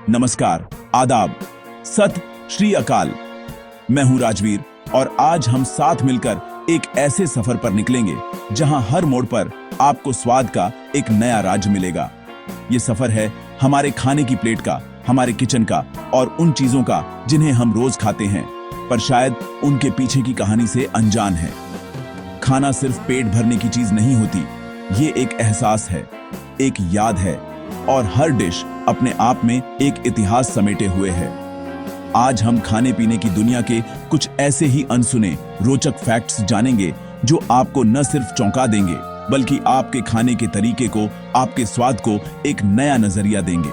नमस्कार, आदाब, सत श्री अकाल। मैं हूं राजवीर और आज हम साथ मिलकर एक ऐसे सफर पर निकलेंगे जहां हर मोड़ पर आपको स्वाद का एक नया राज्य मिलेगा। ये सफर है हमारे खाने की प्लेट का, हमारे किचन का और उन चीजों का जिन्हें हम रोज खाते हैं, पर शायद उनके पीछे की कहानी से अनजान है। खाना सिर्फ पेट भरने की चीज नहीं होती, ये एक एहसास है, एक याद है और हर डिश अपने आप में एक इतिहास समेटे हुए है। आज हम खाने पीने की दुनिया के कुछ ऐसे ही अनसुने रोचक फैक्ट्स जानेंगे जो आपको न सिर्फ चौंका देंगे बल्कि आपके खाने के तरीके को, आपके स्वाद को एक नया नजरिया देंगे।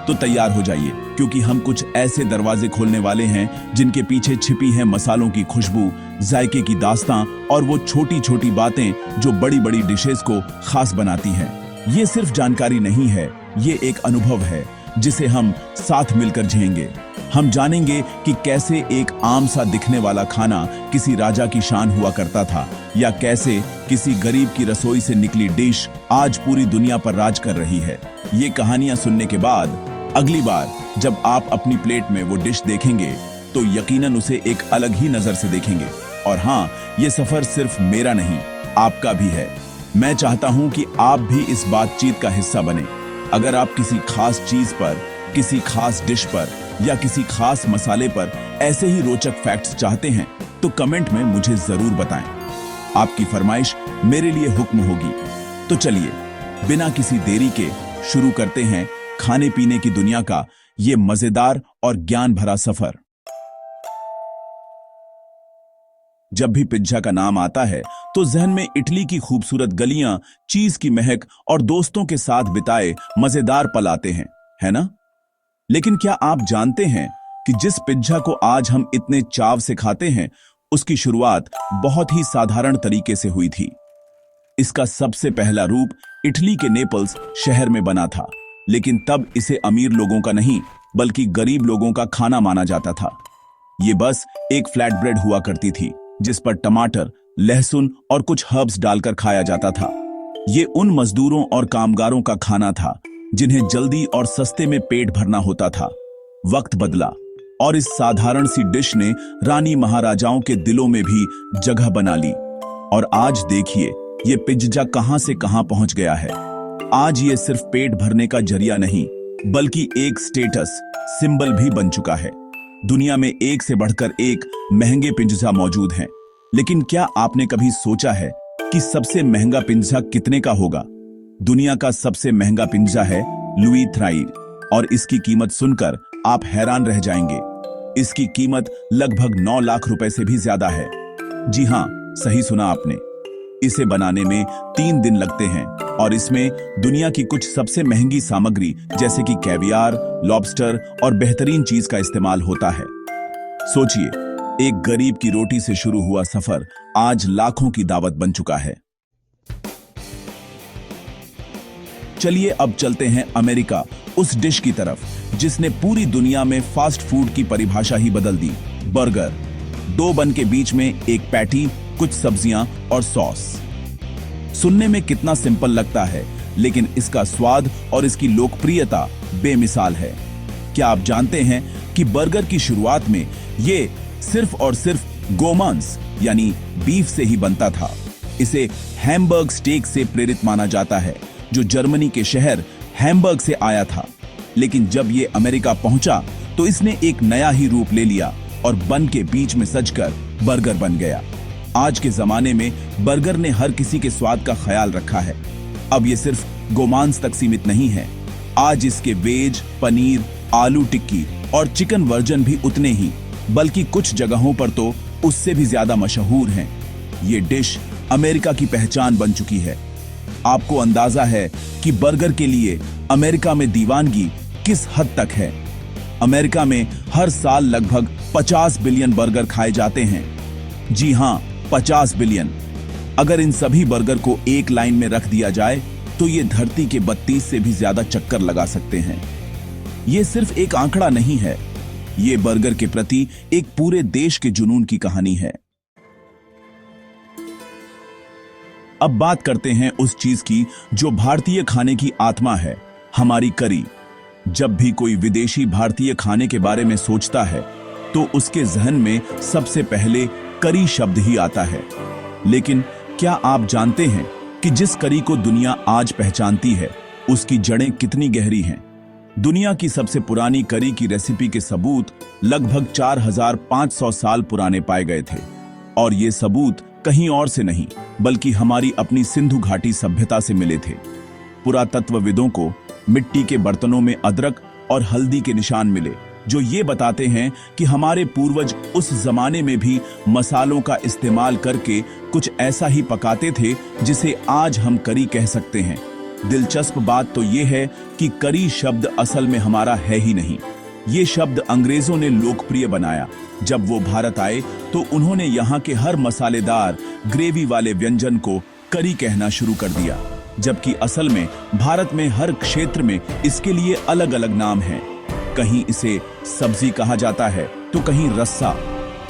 तो तैयार हो जाइए, क्योंकि हम कुछ ऐसे दरवाजे खोलने वाले हैं जिनके पीछे छिपी है मसालों की खुशबू, जायके की दास्तां और वो छोटी छोटी बातें जो बड़ी बड़ी डिशेस को खास बनाती हैं। ये सिर्फ जानकारी नहीं है, ये एक अनुभव है जिसे हम साथ मिलकर जिएंगे। हम जानेंगे कि कैसे एक आम सा दिखने वाला खाना किसी राजा की शान हुआ करता था, या कैसे किसी गरीब की रसोई से निकली डिश आज पूरी दुनिया पर राज कर रही है। ये कहानियां सुनने के बाद अगली बार जब आप अपनी प्लेट में वो डिश देखेंगे तो यकीनन उसे एक अलग ही नजर से देखेंगे। और हाँ, ये सफर सिर्फ मेरा नहीं, आपका भी है। मैं चाहता हूं कि आप भी इस बातचीत का हिस्सा बने। अगर आप किसी खास चीज पर, किसी खास डिश पर या किसी खास मसाले पर ऐसे ही रोचक फैक्ट्स चाहते हैं तो कमेंट में मुझे जरूर बताएं। आपकी फरमाइश मेरे लिए हुक्म होगी। तो चलिए बिना किसी देरी के शुरू करते हैं खाने पीने की दुनिया का ये मजेदार और ज्ञान भरा सफर। जब भी पिज्जा का नाम आता है तो जहन में इटली की खूबसूरत गलियां, चीज की महक और दोस्तों के साथ बिताए मजेदार पल आते हैं, है ना? लेकिन क्या आप जानते हैं कि जिस पिज्जा को आज हम इतने चाव से खाते हैं, उसकी शुरुआत बहुत ही साधारण तरीके से हुई थी। इसका सबसे पहला रूप इटली के नेपल्स शहर में बना था, लेकिन तब इसे अमीर लोगों का नहीं बल्कि गरीब लोगों का खाना माना जाता था। ये बस एक फ्लैट ब्रेड हुआ करती थी जिस पर टमाटर, लहसुन और कुछ हर्ब्स डालकर खाया जाता था। ये उन मजदूरों और कामगारों का खाना था जिन्हें जल्दी और सस्ते में पेट भरना होता था। वक्त बदला और इस साधारण सी डिश ने रानी महाराजाओं के दिलों में भी जगह बना ली। और आज देखिए ये पिज्जा कहां से कहां पहुंच गया है। आज ये सिर्फ पेट भरने का जरिया नहीं बल्कि एक स्टेटस सिंबल भी बन चुका है। दुनिया में एक से बढ़कर एक महंगे पिज्जा मौजूद हैं, लेकिन क्या आपने कभी सोचा है कि सबसे महंगा पिज्जा कितने का होगा? दुनिया का सबसे महंगा पिज्जा है लुई थ्राइड और इसकी कीमत सुनकर आप हैरान रह जाएंगे। इसकी कीमत लगभग 9 लाख रुपए से भी ज्यादा है। जी हां, सही सुना आपने। इसे बनाने में 3 दिन लगते हैं और इसमें दुनिया की कुछ सबसे महंगी सामग्री जैसे कि कैवियार, लॉबस्टर और बेहतरीन चीज का इस्तेमाल होता है। सोचिए, एक गरीब की रोटी से शुरू हुआ सफर आज लाखों की दावत बन चुका है। चलिए अब चलते हैं अमेरिका, उस डिश की तरफ जिसने पूरी दुनिया में फास्ट फूड की परिभाषा ही बदल दी। बर्गर। दो बन के बीच में एक पैटी, कुछ सब्जियां और सॉस। सुनने में कितना सिंपल लगता है, लेकिन इसका स्वाद और इसकी लोकप्रियता बेमिसाल है। क्या आप जानते हैं कि बर्गर की शुरुआत में ये सिर्फ और सिर्फ गोमांस यानी बीफ से ही बनता था। इसे हैमबर्ग स्टेक से प्रेरित माना जाता है जो जर्मनी के शहर हैमबर्ग से आया था। लेकिन जब ये अमेरिका पहुंचा तो इसने एक नया ही रूप ले लिया और बन के बीच में सजकर बर्गर बन गया। आज के जमाने में बर्गर ने हर किसी के स्वाद का ख्याल रखा है। अब ये सिर्फ गोमांस तक सीमित नहीं है, आज इसके वेज, पनीर, आलू टिक्की और चिकन वर्जन भी उतने ही, बल्कि कुछ जगहों पर तो उससे भी ज्यादा मशहूर हैं। ये डिश अमेरिका की पहचान बन चुकी है। आपको अंदाजा है कि बर्गर के लिए अमेरिका में दीवानगी किस हद तक है। अमेरिका में हर साल लगभग 50 बिलियन बर्गर खाए जाते हैं। जी हां, 50 बिलियन। अगर इन सभी बर्गर को एक लाइन में रख दिया जाए तो ये धरती के 32 से भी ज्यादा चक्कर लगा सकते हैं। ये सिर्फ एक आंकड़ा नहीं है, ये बर्गर के प्रति एक पूरे देश के जुनून की कहानी है। अब बात करते हैं उस चीज की जो भारतीय खाने की आत्मा है, हमारी करी। जब भी कोई विदेशी भारतीय खाने के बारे में सोचता है तो उसके जहन में सबसे पहले करी शब्द ही आता है। लेकिन क्या आप जानते हैं कि जिस करी को दुनिया आज पहचानती है उसकी जड़ें कितनी गहरी हैं? दुनिया की सबसे पुरानी करी की रेसिपी के सबूत लगभग 4500 साल पुराने पाए गए थे और ये सबूत कहीं और से नहीं बल्कि हमारी अपनी सिंधु घाटी सभ्यता से मिले थे। पुरातत्वविदों को मिट्टी के बर्तनों में अदरक और हल्दी के निशान मिले जो ये बताते हैं कि हमारे पूर्वज उस जमाने में भी मसालों का इस्तेमाल करके कुछ ऐसा ही पकाते थे जिसे आज हम करी कह सकते हैं। दिलचस्प बात तो ये है कि करी शब्द असल में हमारा है ही नहीं। ये शब्द अंग्रेजों ने लोकप्रिय बनाया। जब वो भारत आए तो उन्होंने यहाँ के हर मसालेदार ग्रेवी वाले व्यंजन को करी कहना शुरू कर दिया, जबकि असल में भारत में हर क्षेत्र में इसके लिए अलग अलग नाम हैं। कहीं इसे सब्जी कहा जाता है तो कहीं रस्सा,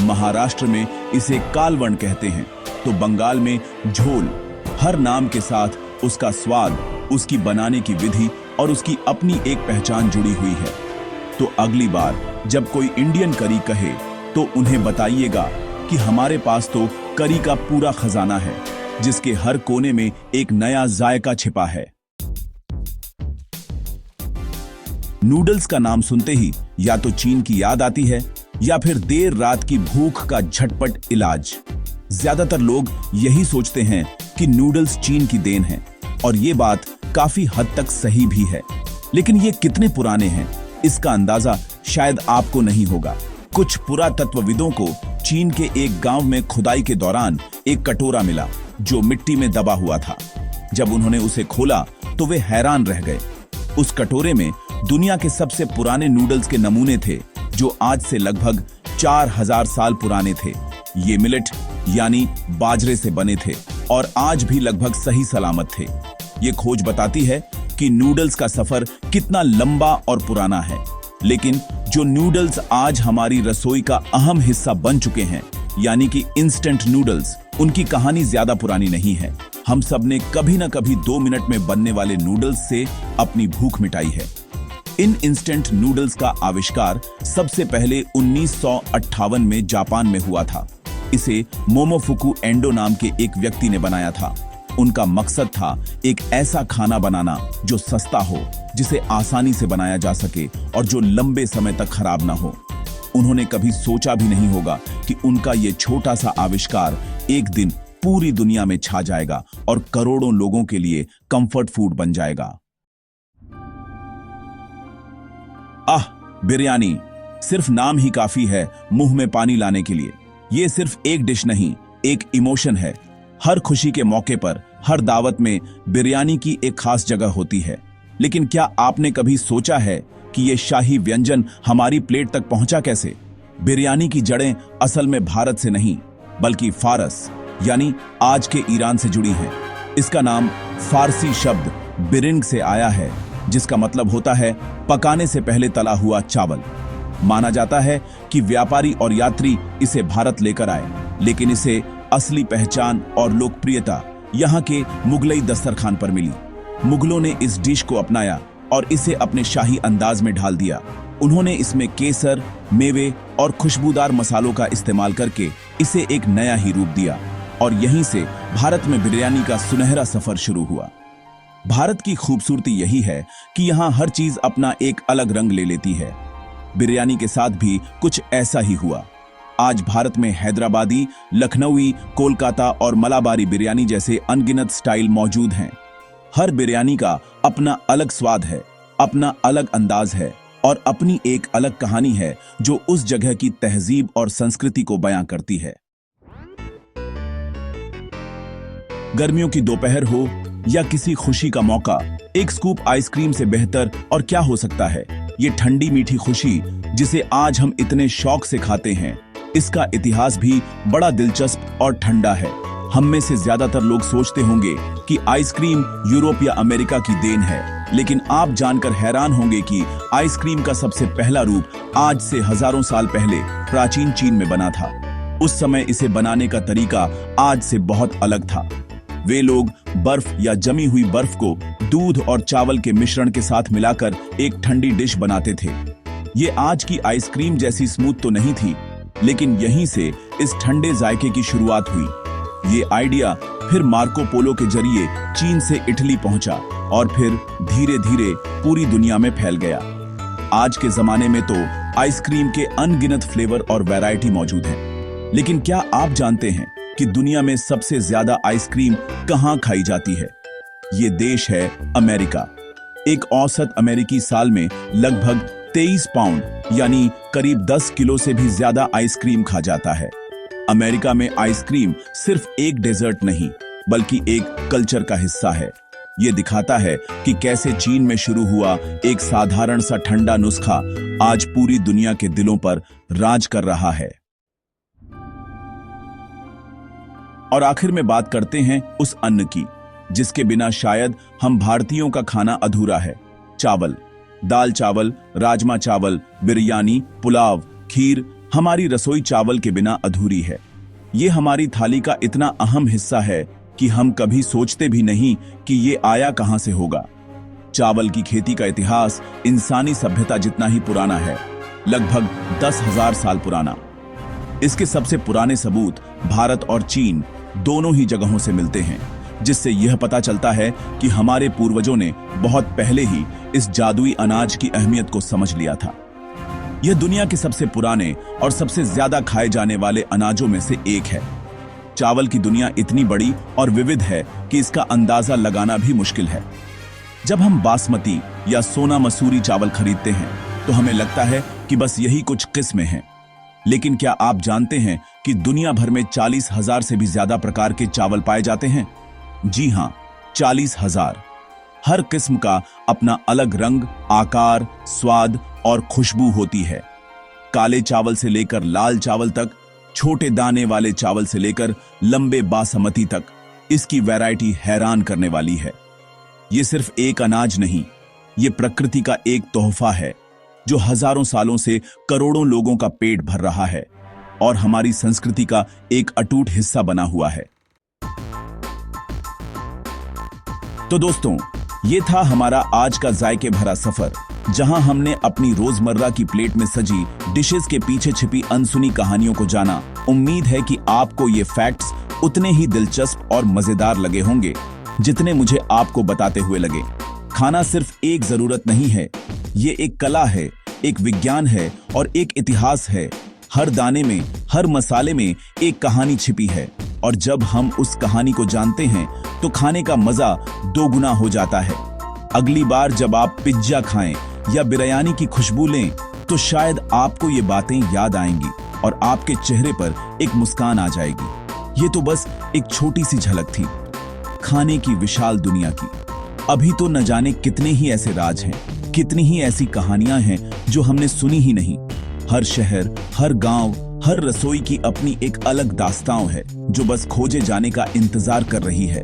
महाराष्ट्र में इसे कालवण कहते हैं तो बंगाल में झोल। हर नाम के साथ उसका स्वाद, उसकी बनाने की विधि और उसकी अपनी एक पहचान जुड़ी हुई है। तो अगली बार जब कोई इंडियन करी कहे तो उन्हें बताइएगा कि हमारे पास तो करी का पूरा खजाना है जिसके हर कोने में एक नया जायका छिपा है। नूडल्स का नाम सुनते ही या तो चीन की याद आती है या फिर देर रात की भूख का झटपट इलाज। ज्यादातर लोग यही सोचते हैं कि नूडल्स चीन की देन है और ये बात काफी हद तक सही भी है। लेकिन ये कितने पुराने हैं इसका अंदाजा शायद आपको नहीं होगा। कुछ पुरातत्वविदों को चीन के एक गांव में खुदाई के दौरान एक कटोरा मिला जो मिट्टी में दबा हुआ था। जब उन्होंने उसे खोला तो वे हैरान रह गए। उस कटोरे में दुनिया के सबसे पुराने नूडल्स के नमूने थे जो आज से लगभग 4000 साल पुराने थे। ये मिलेट यानी बाजरे से बने थे और आज भी लगभग सही सलामत थे। ये खोज बताती है कि नूडल्स का सफर कितना लंबा और पुराना है। लेकिन जो नूडल्स आज हमारी रसोई का अहम हिस्सा बन चुके हैं यानी कि इंस्टेंट नूडल्स, उनकी कहानी ज्यादा पुरानी नहीं है। हम सब ने कभी ना कभी 2 मिनट में बनने वाले नूडल्स से अपनी भूख मिटाई है। इन इंस्टेंट नूडल्स का आविष्कार सबसे पहले 1958 में जापान में हुआ था। इसे मोमोफुकु एंडो नाम के एक व्यक्ति ने बनाया था। उनका मकसद था एक ऐसा खाना बनाना जो सस्ता हो, जिसे आसानी से बनाया जा सके और जो लंबे समय तक खराब ना हो। उन्होंने कभी सोचा भी नहीं होगा कि उनका ये छोटा सा आविष्कार एक दिन पूरी दुनिया में छा जाएगा और करोड़ों लोगों के लिए कंफर्ट फूड बन जाएगा। बिरयानी सिर्फ नाम ही काफी है मुंह में पानी लाने के लिए। ये सिर्फ एक डिश नहीं, एक इमोशन है। हर खुशी के मौके पर, हर दावत में बिरयानी की एक खास जगह होती है। लेकिन क्या आपने कभी सोचा है कि ये शाही व्यंजन हमारी प्लेट तक पहुंचा कैसे? बिरयानी की जड़ें असल में भारत से नहीं बल्कि फारस यानी आज के ईरान से जुड़ी हैं। इसका नाम फारसी शब्द बिरिंग से आया है जिसका मतलब होता है पकाने से पहले तला हुआ चावल। माना जाता है कि व्यापारी और यात्री इसे भारत लेकर आए, लेकिन इसे असली पहचान और लोकप्रियता यहाँ के मुगलई दस्तरखान पर मिली। मुगलों ने इस डिश को अपनाया और इसे अपने शाही अंदाज में ढाल दिया। उन्होंने इसमें केसर, मेवे और खुशबूदार मसालों का इस्तेमाल करके इसे एक नया ही रूप दिया और यहीं से भारत में बिरयानी का सुनहरा सफर शुरू हुआ। भारत की खूबसूरती यही है कि यहाँ हर चीज अपना एक अलग रंग ले लेती है। बिरयानी के साथ भी कुछ ऐसा ही हुआ। आज भारत में हैदराबादी, लखनऊई, कोलकाता और मलाबारी बिरयानी जैसे अनगिनत स्टाइल मौजूद हैं। हर बिरयानी का अपना अलग स्वाद है, अपना अलग अंदाज है और अपनी एक अलग कहानी है जो उस जगह की तहजीब और संस्कृति को बयां करती है। गर्मियों की दोपहर हो या किसी खुशी का मौका, एक स्कूप आइसक्रीम से बेहतर और क्या हो सकता है। ये ठंडी मीठी खुशी जिसे आज हम इतने शौक से खाते हैं, इसका इतिहास भी बड़ा दिलचस्प और ठंडा है। हम में से ज्यादातर लोग सोचते होंगे कि आइसक्रीम यूरोप या अमेरिका की देन है, लेकिन आप जानकर हैरान होंगे कि आइसक्रीम का सबसे पहला रूप आज से हजारों साल पहले प्राचीन चीन में बना था। उस समय इसे बनाने का तरीका आज से बहुत अलग था। वे लोग बर्फ या जमी हुई बर्फ को दूध और चावल के मिश्रण के साथ मिलाकर एक ठंडी डिश बनाते थे। ये आज की आइसक्रीम जैसी स्मूथ तो नहीं थी, लेकिन यहीं से इस ठंडे जायके की शुरुआत हुई। ये आइडिया फिर मार्को पोलो के जरिए चीन से इटली पहुंचा और फिर धीरे धीरे पूरी दुनिया में फैल गया। आज के जमाने में तो आइसक्रीम के अनगिनत फ्लेवर और वैरायटी मौजूद हैं। लेकिन क्या आप जानते हैं कि दुनिया में सबसे ज्यादा आइसक्रीम कहां खाई जाती है? ये देश है अमेरिका। एक औसत अमेरिकी साल में लगभग 23 पाउंड यानी करीब 10 किलो से भी ज्यादा आइसक्रीम खा जाता है। अमेरिका में आइसक्रीम सिर्फ एक डेजर्ट नहीं, बल्कि एक कल्चर का हिस्सा है। ये दिखाता है कि कैसे चीन में शुरू हुआ एक साधारण सा ठंडा नुस्खा आज पूरी दुनिया के दिलों पर राज कर रहा है। और आखिर में बात करते हैं उस अन्न की जिसके बिना शायद हम भारतीयों का खाना अधूरा है। चावल। दाल चावल, राजमा चावल, बिरयानी, पुलाव, खीर, हमारी रसोई चावल के बिना अधूरी है। ये हमारी थाली का इतना अहम हिस्सा है कि हम कभी सोचते भी नहीं कि ये आया कहां से होगा। चावल की खेती का इतिहास इंसानी सभ्यता जितना ही पुराना है, लगभग 10,000 साल पुराना। इसके सबसे पुराने सबूत भारत और चीन दोनों ही जगहों से मिलते हैं, जिससे यह पता चलता है कि हमारे पूर्वजों ने बहुत पहले ही इस जादुई अनाज की अहमियत को समझ लिया था। यह दुनिया के सबसे पुराने और सबसे ज्यादा खाए जाने वाले अनाजों में से एक है। चावल की दुनिया इतनी बड़ी और विविध है कि इसका अंदाजा लगाना भी मुश्किल है। जब हम बासमती या सोना मसूरी चावल खरीदते हैं तो हमें लगता है कि बस यही कुछ किस्में हैं। लेकिन क्या आप जानते हैं कि दुनिया भर में 40,000 से भी ज्यादा प्रकार के चावल पाए जाते हैं? जी हां, 40,000। हर किस्म का अपना अलग रंग, आकार, स्वाद और खुशबू होती है। काले चावल से लेकर लाल चावल तक, छोटे दाने वाले चावल से लेकर लंबे बासमती तक, इसकी वैरायटी हैरान करने वाली है। ये सिर्फ एक अनाज नहीं, ये प्रकृति का एक तोहफा है जो हजारों सालों से करोड़ों लोगों का पेट भर रहा है और हमारी संस्कृति का एक अटूट हिस्सा बना हुआ है। तो दोस्तों, ये था हमारा आज का जायके भरा सफर, जहां हमने अपनी रोजमर्रा की प्लेट में सजी डिशेस के पीछे छिपी अनसुनी कहानियों को जाना। उम्मीद है कि आपको ये फैक्ट्स उतने ही दिलचस्प और मजेदार लगे होंगे जितने मुझे आपको बताते हुए लगे। खाना सिर्फ एक जरूरत नहीं है, ये एक कला है, एक विज्ञान है और एक इतिहास है। हर दाने में, हर मसाले में एक कहानी छिपी है और जब हम उस कहानी को जानते हैं तो खाने का मजा दोगुना हो जाता है। अगली बार जब आप पिज्जा खाएं या बिरयानी की खुशबू लें तो शायद आपको ये बातें याद आएंगी और आपके चेहरे पर एक मुस्कान आ जाएगी। ये तो बस एक छोटी सी झलक थी खाने की विशाल दुनिया की। अभी तो न जाने कितने ही ऐसे राज हैं, कितनी ही ऐसी कहानियां हैं जो हमने सुनी ही नहीं। हर शहर, हर गांव, हर रसोई की अपनी एक अलग दास्तां है जो बस खोजे जाने का इंतजार कर रही है।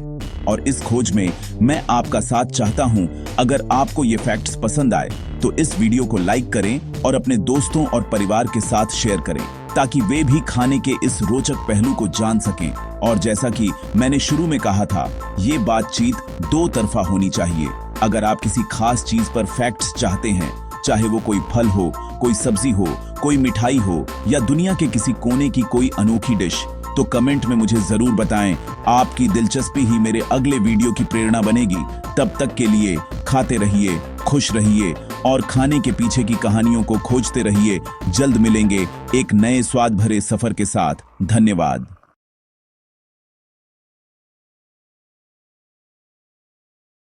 और इस खोज में मैं आपका साथ चाहता हूं। अगर आपको ये फैक्ट्स पसंद आए तो इस वीडियो को लाइक करें और अपने दोस्तों और परिवार के साथ शेयर करें ताकि वे भी खाने के इस रोचक पहलू को जान सकें। और जैसा कि मैंने शुरू में कहा था, ये बातचीत दो तरफा होनी चाहिए। अगर आप किसी खास चीज पर फैक्ट्स चाहते हैं, चाहे वो कोई फल हो, कोई सब्जी हो, कोई मिठाई हो या दुनिया के किसी कोने की कोई अनोखी डिश, तो कमेंट में मुझे जरूर बताएं। आपकी दिलचस्पी ही मेरे अगले वीडियो की प्रेरणा बनेगी। तब तक के लिए खाते रहिए, खुश रहिए और खाने के पीछे की कहानियों को खोजते रहिए। जल्द मिलेंगे एक नए स्वाद भरे सफर के साथ। धन्यवाद।